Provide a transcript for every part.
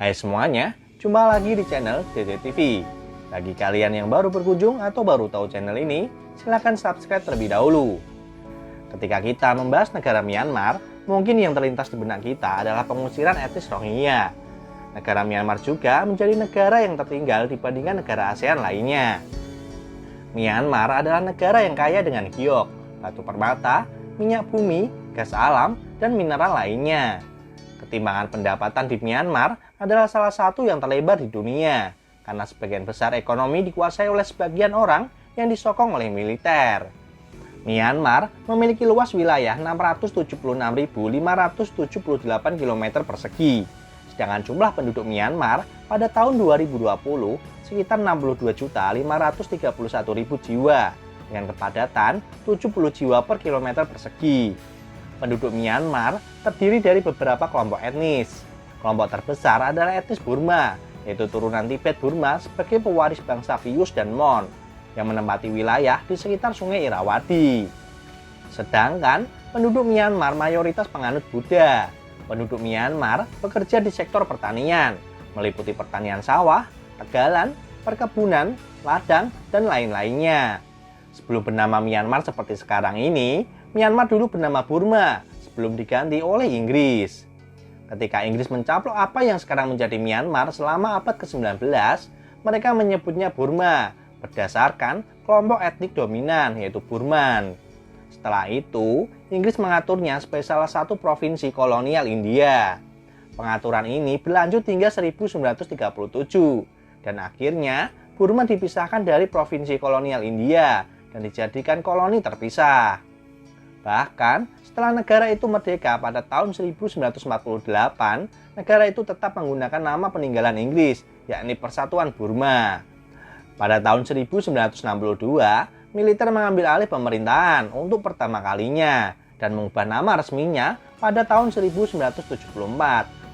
Hai semuanya, jumpa lagi di channel DD TV. Bagi kalian yang baru berkunjung atau baru tahu channel ini, silahkan subscribe terlebih dahulu. Ketika kita membahas negara Myanmar, mungkin yang terlintas di benak kita adalah pengusiran etnis Rohingya. Negara Myanmar juga menjadi negara yang tertinggal dibandingkan negara ASEAN lainnya. Myanmar adalah negara yang kaya dengan giok, batu permata, minyak bumi, gas alam, dan mineral lainnya. Ketimbangan pendapatan di Myanmar adalah salah satu yang terlebar di dunia, karena sebagian besar ekonomi dikuasai oleh sebagian orang yang disokong oleh militer. Myanmar memiliki luas wilayah 676.578 km persegi, sedangkan jumlah penduduk Myanmar pada tahun 2020 sekitar 62.531.000 jiwa, dengan kepadatan 70 jiwa per kilometer persegi. Penduduk Myanmar terdiri dari beberapa kelompok etnis. Kelompok terbesar adalah etnis Burma, yaitu turunan Tibet Burma sebagai pewaris bangsa Vius dan Mon, yang menempati wilayah di sekitar Sungai Irrawaddy. Sedangkan penduduk Myanmar mayoritas penganut Buddha. Penduduk Myanmar bekerja di sektor pertanian, meliputi pertanian sawah, tegalan, perkebunan, ladang, dan lain-lainnya. Sebelum bernama Myanmar seperti sekarang ini, Myanmar dulu bernama Burma sebelum diganti oleh Inggris. Ketika Inggris mencaplok apa yang sekarang menjadi Myanmar selama abad ke-19, mereka menyebutnya Burma berdasarkan kelompok etnik dominan yaitu Burman. Setelah itu, Inggris mengaturnya sebagai salah satu provinsi kolonial India. Pengaturan ini berlanjut hingga 1937 dan akhirnya Burma dipisahkan dari provinsi kolonial India dan dijadikan koloni terpisah. Bahkan, setelah negara itu merdeka pada tahun 1948, negara itu tetap menggunakan nama peninggalan Inggris, yakni Persatuan Burma. Pada tahun 1962, militer mengambil alih pemerintahan untuk pertama kalinya dan mengubah nama resminya pada tahun 1974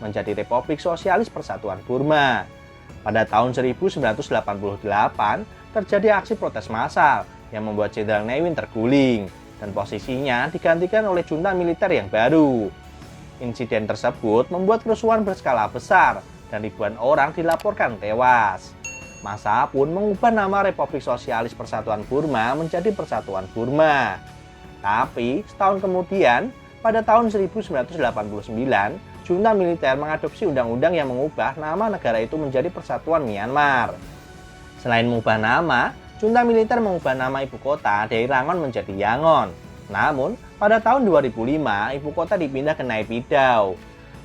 menjadi Republik Sosialis Persatuan Burma. Pada tahun 1988, terjadi aksi protes massal yang membuat Jenderal Ne Win terguling dan posisinya digantikan oleh junta militer yang baru. Insiden tersebut membuat kerusuhan berskala besar dan ribuan orang dilaporkan tewas. Massa pun mengubah nama Republik Sosialis Persatuan Burma menjadi Persatuan Burma. Tapi setahun kemudian, pada tahun 1989, junta militer mengadopsi undang-undang yang mengubah nama negara itu menjadi Persatuan Myanmar. Selain mengubah nama, junta militer mengubah nama ibu kota dari Rangon menjadi Yangon. Namun, pada tahun 2005, ibu kota dipindah ke Naypyidaw.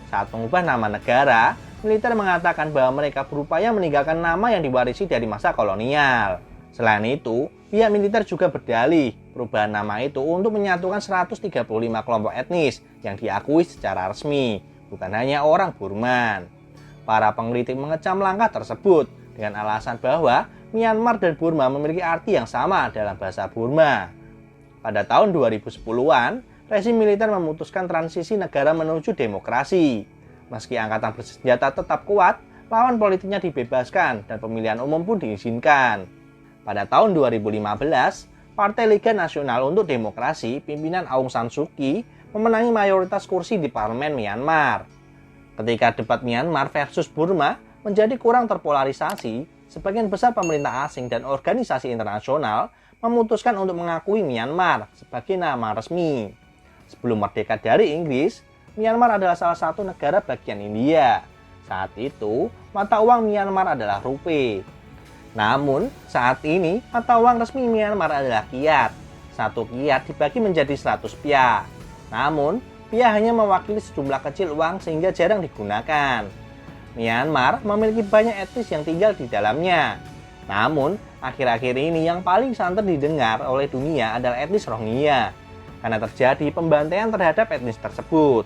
Saat mengubah nama negara, militer mengatakan bahwa mereka berupaya meninggalkan nama yang diwarisi dari masa kolonial. Selain itu, pihak militer juga berdalih perubahan nama itu untuk menyatukan 135 kelompok etnis yang diakui secara resmi, bukan hanya orang Burman. Para pengkritik mengecam langkah tersebut dengan alasan bahwa Myanmar dan Burma memiliki arti yang sama dalam bahasa Burma. Pada tahun 2010-an, rezim militer memutuskan transisi negara menuju demokrasi. Meski angkatan bersenjata tetap kuat, lawan politiknya dibebaskan dan pemilihan umum pun diizinkan. Pada tahun 2015, Partai Liga Nasional untuk Demokrasi pimpinan Aung San Suu Kyi memenangi mayoritas kursi di parlemen Myanmar. Ketika debat Myanmar versus Burma menjadi kurang terpolarisasi, sebagian besar pemerintah asing dan organisasi internasional memutuskan untuk mengakui Myanmar sebagai nama resmi. Sebelum merdeka dari Inggris, Myanmar adalah salah satu negara bagian India. Saat itu, mata uang Myanmar adalah rupiah. Namun, saat ini mata uang resmi Myanmar adalah kyat. Satu kyat dibagi menjadi 100 pya. Namun, pya hanya mewakili sejumlah kecil uang sehingga jarang digunakan. Myanmar memiliki banyak etnis yang tinggal di dalamnya. Namun, akhir-akhir ini yang paling santer didengar oleh dunia adalah etnis Rohingya, karena terjadi pembantaian terhadap etnis tersebut.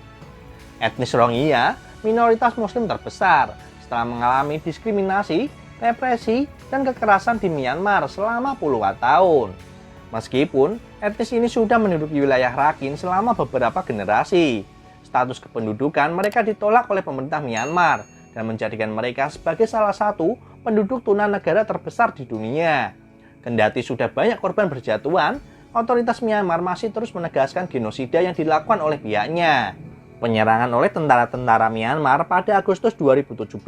Etnis Rohingya minoritas muslim terbesar setelah mengalami diskriminasi, represi, dan kekerasan di Myanmar selama puluhan tahun. Meskipun etnis ini sudah menduduki wilayah Rakhine selama beberapa generasi, status kependudukan mereka ditolak oleh pemerintah Myanmar dan menjadikan mereka sebagai salah satu penduduk tunanegra terbesar di dunia. Kendati sudah banyak korban berjatuhan, otoritas Myanmar masih terus menegaskan genosida yang dilakukan oleh pihaknya. Penyerangan oleh tentara-tentara Myanmar pada Agustus 2017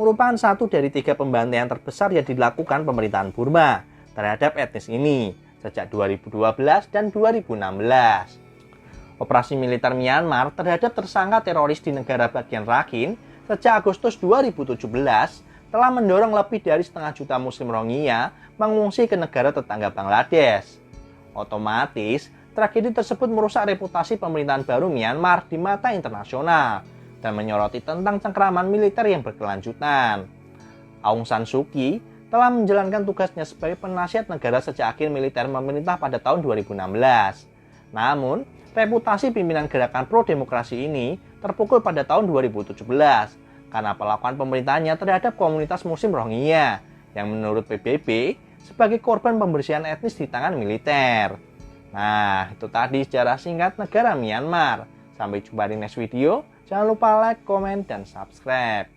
merupakan satu dari 3 pembantaian terbesar yang dilakukan pemerintahan Burma terhadap etnis ini sejak 2012 dan 2016. Operasi militer Myanmar terhadap tersangka teroris di negara bagian Rakhine sejak Agustus 2017 telah mendorong lebih dari 1,5 juta Muslim Rohingya mengungsi ke negara tetangga Bangladesh. Otomatis, tragedi tersebut merusak reputasi pemerintahan baru Myanmar di mata internasional dan menyoroti tentang cengkeraman militer yang berkelanjutan. Aung San Suu Kyi telah menjalankan tugasnya sebagai penasihat negara sejak akhir militer memerintah pada tahun 2016. Namun, reputasi pimpinan gerakan pro-demokrasi ini terpukul pada tahun 2017 karena perlakuan pemerintahnya terhadap komunitas Muslim Rohingya yang menurut PBB sebagai korban pembersihan etnis di tangan militer. Nah, itu tadi sejarah singkat negara Myanmar. Sampai jumpa di next video. Jangan lupa like, komen, dan subscribe.